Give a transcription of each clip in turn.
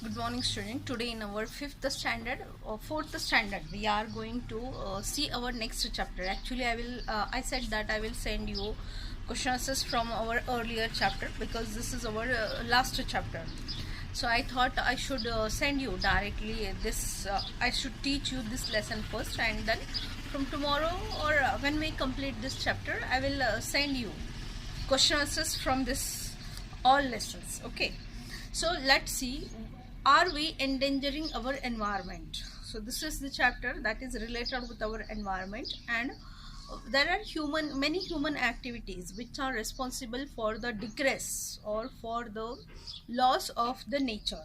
Good morning, student. Today in our fifth standard or fourth standard, we are going to see our next chapter. Actually, I said that I will send you questions from our earlier chapter because this is our last chapter. So I thought I should send you directly this. I should teach you this lesson first, and then from tomorrow or when we complete this chapter, I will send you questions from this all lessons. Okay, so let's see, are we endangering our environment? So this is the chapter that is related with our environment, and there are many human activities which are responsible for the decrease or for the loss of the nature.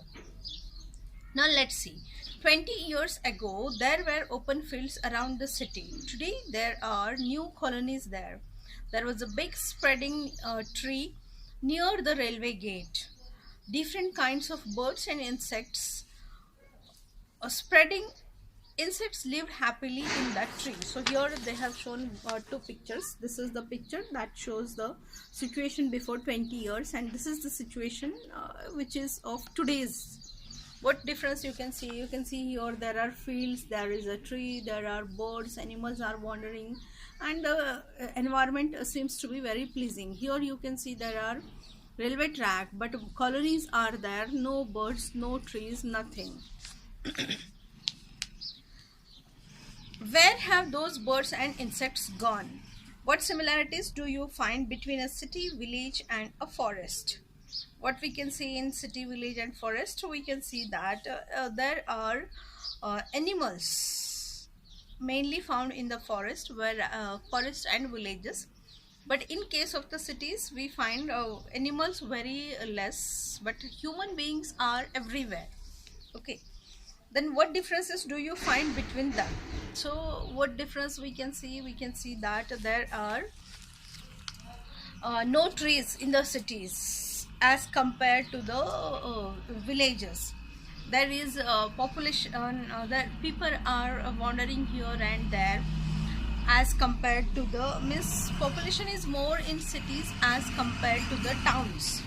Now let's see. 20 years ago, there were open fields around the city. Today, there are new colonies there. There was a big spreading tree near the railway gate. Different kinds of birds and insects spreading insects lived happily in that tree. So here they have shown two pictures. This is the picture that shows the situation before 20 years, and this is the situation which is of today's. What difference you can see? You can see here there are fields, there is a tree, there are birds, animals are wandering, and the environment seems to be very pleasing. Here you can see there are railway track, but colonies are there, no birds, no trees, nothing. Where have those birds and insects gone? What similarities do you find between a city, village, and a forest? What we can see in city, village, and forest, we can see that there are animals mainly found in the forest, where forest and villages. But in case of the cities, we find animals very less, but human beings are everywhere. Okay, then what differences do you find between them? So what difference we can see? We can see that there are no trees in the cities as compared to the villages. There is population that people are wandering here and there as compared to the means population is more in cities as compared to the towns.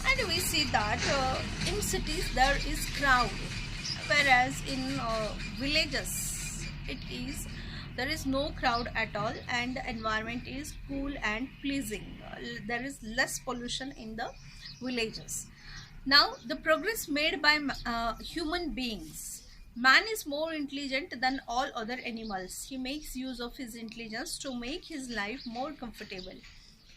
And we see that in cities there is crowd, whereas in villages it is there is no crowd at all, and the environment is cool and pleasing. There is less pollution in the villages. Now the progress made by human beings. Man is more intelligent than all other animals. He makes use of his intelligence to make his life more comfortable.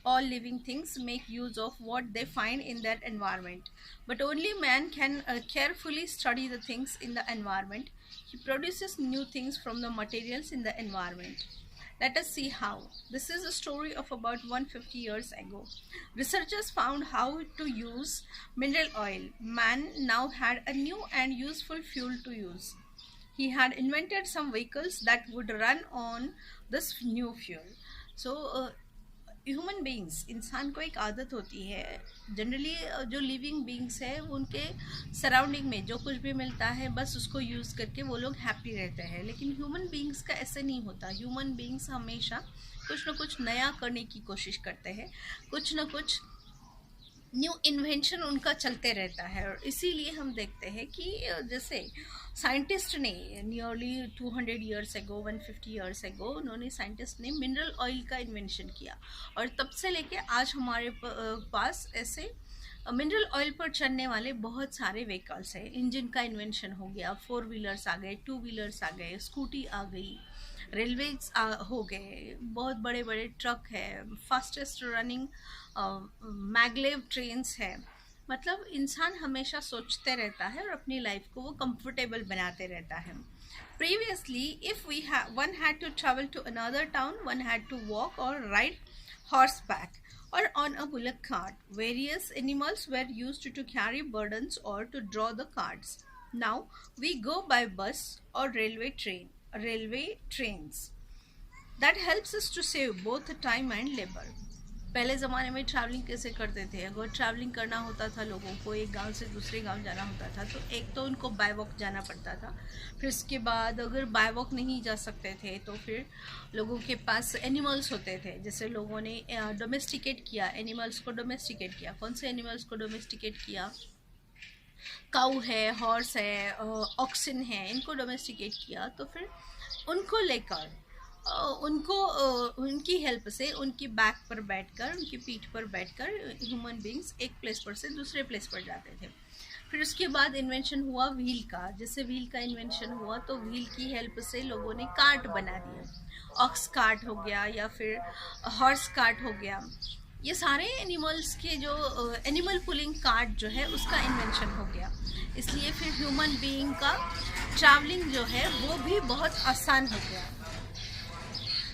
All living things make use of what they find in their environment, but only man can carefully study the things in the environment. He produces new things from the materials in the environment. Let us see how. This is a story of about 150 years ago. Researchers found how to use mineral oil. Man now had a new and useful fuel to use. He had invented some vehicles that would run on this new fuel. So human beings, इंसान को एक आदत होती है generally, जो living beings है उनके surrounding में जो कुछ भी मिलता है बस उसको यूज़ करके वो लोग हैप्पी रहते हैं, लेकिन ह्यूमन बींग्स का ऐसे नहीं होता. ह्यूमन बींग्स हमेशा कुछ ना कुछ नया करने की कोशिश करते हैं, कुछ ना कुछ न्यू इन्वेंशन उनका चलते रहता है. और इसीलिए हम देखते हैं कि जैसे साइंटिस्ट ने nearly 200 years ago, 150 years ago, उन्होंने साइंटिस्ट ने मिनरल ऑयल का इन्वेंशन किया, और तब से लेके आज हमारे पास ऐसे मिनरल ऑयल पर चलने वाले बहुत सारे व्हीकल्स हैं. इंजन का इन्वेंशन हो गया, 4 व्हीलर्स आ गए, 2 व्हीलर्स आ गए, स्कूटी आ गई, रेलवेज हो गए, बहुत बड़े बड़े ट्रक है, फास्टेस्ट रनिंग मैगलेव ट्रेन्स है. मतलब इंसान हमेशा सोचते रहता है और अपनी लाइफ को वो कंफर्टेबल बनाते रहता है. Previously if one had to travel to another town, one had to walk or ride horseback or on a bullock cart. Various animals were used to carry burdens or to draw the carts. Now we go by bus or railway trains. That helps us to save both time and labor. पहले ज़माने में travelling कैसे करते थे? अगर travelling करना होता था लोगों को, एक गांव से दूसरे गांव जाना होता था, तो एक तो उनको बाय वॉक जाना पड़ता था. फिर उसके बाद अगर बाय वॉक नहीं जा सकते थे तो फिर लोगों के पास एनिमल्स होते थे. जैसे लोगों ने डोमेस्टिकेट किया, एनिमल्स को डोमेस्टिकेट किया. कौन से एनिमल्स को डोमेस्टिकेट किया? काऊ है, हॉर्स है, ऑक्सिन है, इनको डोमेस्टिकेट किया, तो फिर उनको लेकर उनकी हेल्प से उनकी बैक पर बैठकर, उनकी पीठ पर बैठकर ह्यूमन बींग्स एक प्लेस पर से दूसरे प्लेस पर जाते थे। फिर उसके बाद इन्वेंशन हुआ व्हील का। जैसे व्हील का इन्वेंशन हुआ तो व्हील की हेल्प से लोगों ने कार्ट बना दिया, ऑक्स कार्ट हो गया या फिर हॉर्स कार्ट हो गया। ये सारे एनिमल्स के जो एनिमल पुलिंग कार्ट जो है उसका इन्वेंशन हो गया। इसलिए फिर ह्यूमन बीइंग का ट्रैवलिंग जो है वो भी बहुत आसान हो गया।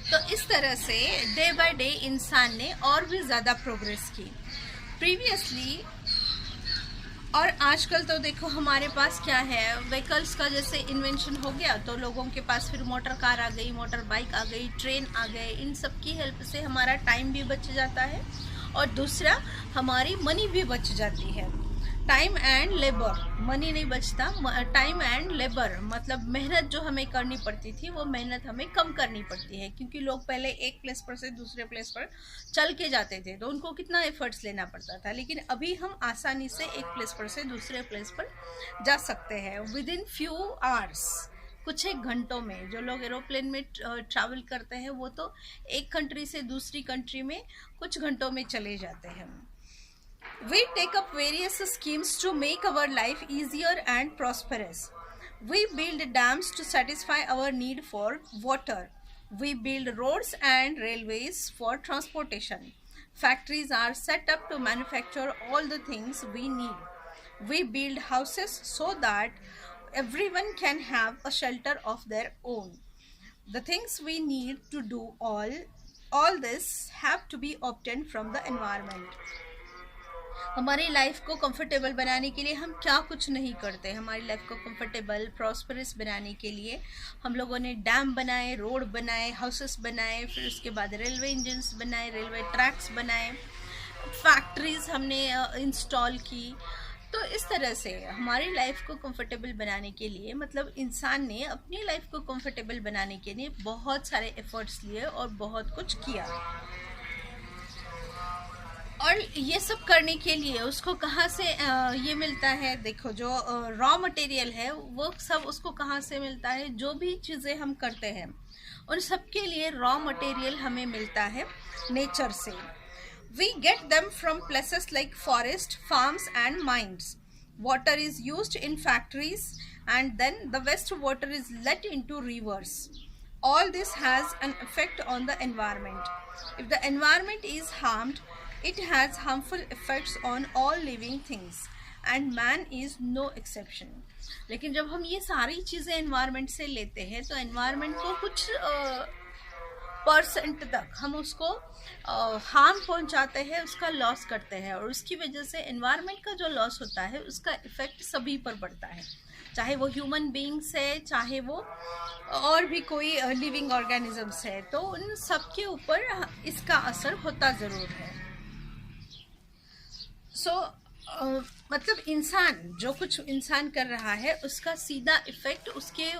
तो इस तरह से डे बाय डे इंसान ने और भी ज़्यादा प्रोग्रेस की प्रीवियसली। और आजकल तो देखो हमारे पास क्या है, व्हीकल्स का जैसे इन्वेंशन हो गया तो लोगों के पास फिर मोटर कार आ गई, मोटर बाइक आ गई, ट्रेन आ गए। इन सब की हेल्प से हमारा टाइम भी बच जाता है और दूसरा हमारी मनी भी बच जाती है। टाइम एंड लेबर, मनी नहीं बचता, टाइम एंड लेबर मतलब मेहनत जो हमें करनी पड़ती थी वो मेहनत हमें कम करनी पड़ती है, क्योंकि लोग पहले एक प्लेस पर से दूसरे प्लेस पर चल के जाते थे तो उनको कितना एफर्ट्स लेना पड़ता था। लेकिन अभी हम आसानी से एक प्लेस पर से दूसरे प्लेस पर जा सकते हैं विद इन फ्यू आवर्स, कुछ एक घंटों में। जो लोग एरोप्लेन में ट्रैवल करते हैं वो तो एक कंट्री से दूसरी कंट्री में कुछ घंटों में चले जाते हैं। We take up various schemes to make our life easier and prosperous. We build dams to satisfy our need for water. We build roads and railways for transportation. Factories are set up to manufacture all the things we need. We build houses so that everyone can have a shelter of their own. The things we need to do all this have to be obtained from the environment. हमारी life को comfortable बनाने के लिए हम क्या कुछ नहीं करते। हमारी लाइफ को कंफर्टेबल प्रॉस्परस बनाने के लिए हम लोगों ने डैम बनाए, रोड बनाए, हाउसेस बनाए, फिर उसके बाद रेलवे इंजन्स बनाए, रेलवे ट्रैक्स बनाए, फैक्ट्रीज हमने इंस्टॉल की। तो इस तरह से हमारी लाइफ को कंफर्टेबल बनाने के लिए, मतलब इंसान ने अपनी लाइफ को कंफर्टेबल बनाने के लिए बहुत सारे एफर्ट्स लिए और बहुत कुछ किया। और ये सब करने के लिए उसको कहाँ से ये मिलता है? देखो जो रॉ मटेरियल है वो सब उसको कहाँ से मिलता है? जो भी चीज़ें हम करते हैं उन सब के लिए रॉ मटेरियल हमें मिलता है नेचर से। We get them from places like forest, farms and mines. Water is used in factories and then the waste water is let into rivers. All this has an effect on the environment. If the environment is harmed, it has harmful effects on all living things and man is no exception. लेकिन जब हम ये सारी चीज़ें environment से लेते हैं तो environment को कुछ परसेंट तक हम उसको हार्म पहुंचाते हैं, उसका लॉस करते हैं, और उसकी वजह से एनवायरनमेंट का जो लॉस होता है उसका इफ़ेक्ट सभी पर पड़ता है, चाहे वो ह्यूमन बीइंग्स है, चाहे वो और भी कोई लिविंग ऑर्गेनिजम्स है, तो उन सब के ऊपर इसका असर होता ज़रूर है। मतलब इंसान जो कुछ इंसान कर रहा है उसका सीधा इफ़ेक्ट उसके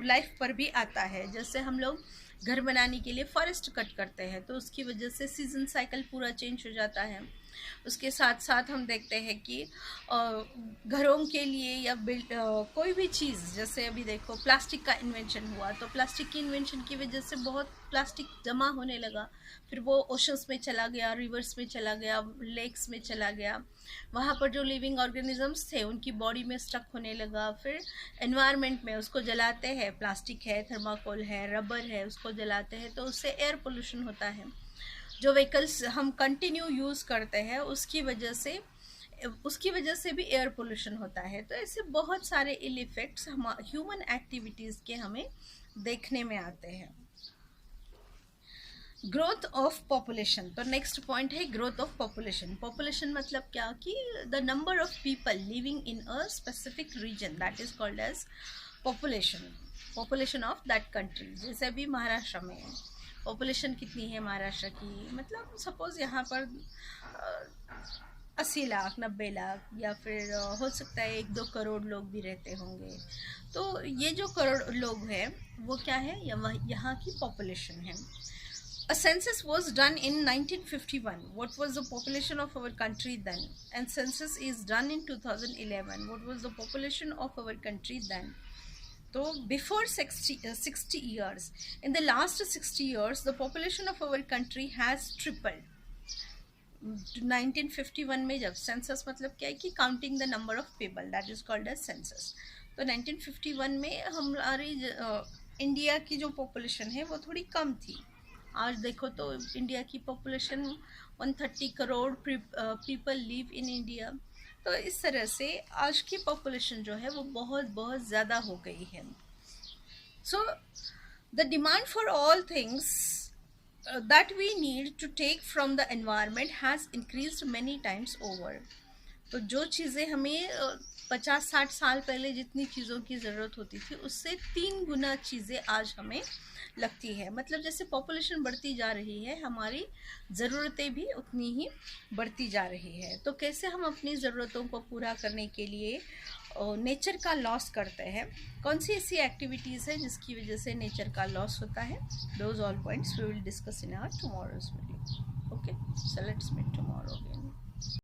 लाइफ पर भी आता है। जैसे हम लोग घर बनाने के लिए फॉरेस्ट कट करते हैं तो उसकी वजह से सीजन साइकिल पूरा चेंज हो जाता है। उसके साथ साथ हम देखते हैं कि घरों के लिए या कोई भी चीज़, जैसे अभी देखो प्लास्टिक का इन्वेंशन हुआ तो प्लास्टिक की इन्वेंशन की वजह से बहुत प्लास्टिक जमा होने लगा, फिर वो ओशंस में चला गया, रिवर्स में चला गया, लेक्स में चला गया, वहाँ पर जो लिविंग ऑर्गेनिजम्स थे उनकी बॉडी में स्टक होने लगा। फिर एनवायरनमेंट में उसको जलाते हैं, प्लास्टिक है, थर्माकोल है, रबर है, उसको जलाते हैं तो उससे एयर पोल्यूशन होता है। जो व्हीकल्स हम कंटिन्यू यूज़ करते हैं उसकी वजह से भी एयर पोल्यूशन होता है। तो ऐसे बहुत सारे इल इफेक्ट्स हम ह्यूमन एक्टिविटीज़ के हमें देखने में आते हैं। ग्रोथ ऑफ पॉपुलेशन, तो नेक्स्ट पॉइंट है ग्रोथ ऑफ पॉपुलेशन। पॉपुलेशन मतलब क्या कि the number of people living in a specific region, that is called as population of that country. जैसे अभी महाराष्ट्र में पॉपुलेशन कितनी है महाराष्ट्र की, मतलब सपोज यहाँ पर 80 लाख 90 लाख या फिर हो सकता है 1-2 करोड़ लोग भी रहते होंगे। तो ये जो करोड़ लोग हैं वो क्या है, यहाँ की पॉपुलेशन है। A census was done in 1951. What was the population of our country then? And census is done in 2011. What was the population of our country then? So before 60 years, in the last 60 years, the population of our country has tripled. 1951 में जब census मतलब क्या है कि counting the number of people, that is called as census. तो 1951 में हमारी India की जो पॉपुलेशन है वो थोड़ी कम थी. आज देखो तो इंडिया की population 130 crore people live in India. तो इस तरह से आज की पॉपुलेशन जो है वो बहुत बहुत ज़्यादा हो गई है. So the demand for all things that we need to take from the environment has increased many times over. तो जो चीज़ें हमें 50-60 साल पहले जितनी चीज़ों की ज़रूरत होती थी उससे 3 गुना चीज़ें आज हमें लगती है. मतलब जैसे पॉपुलेशन बढ़ती जा रही है हमारी ज़रूरतें भी उतनी ही बढ़ती जा रही है. तो कैसे हम अपनी ज़रूरतों को पूरा करने के लिए नेचर का लॉस करते हैं, कौन सी ऐसी एक्टिविटीज़ है जिसकी वजह से नेचर का लॉस होता है, those all points we will discuss in our tomorrow's video. Okay, so let's meet tomorrow again.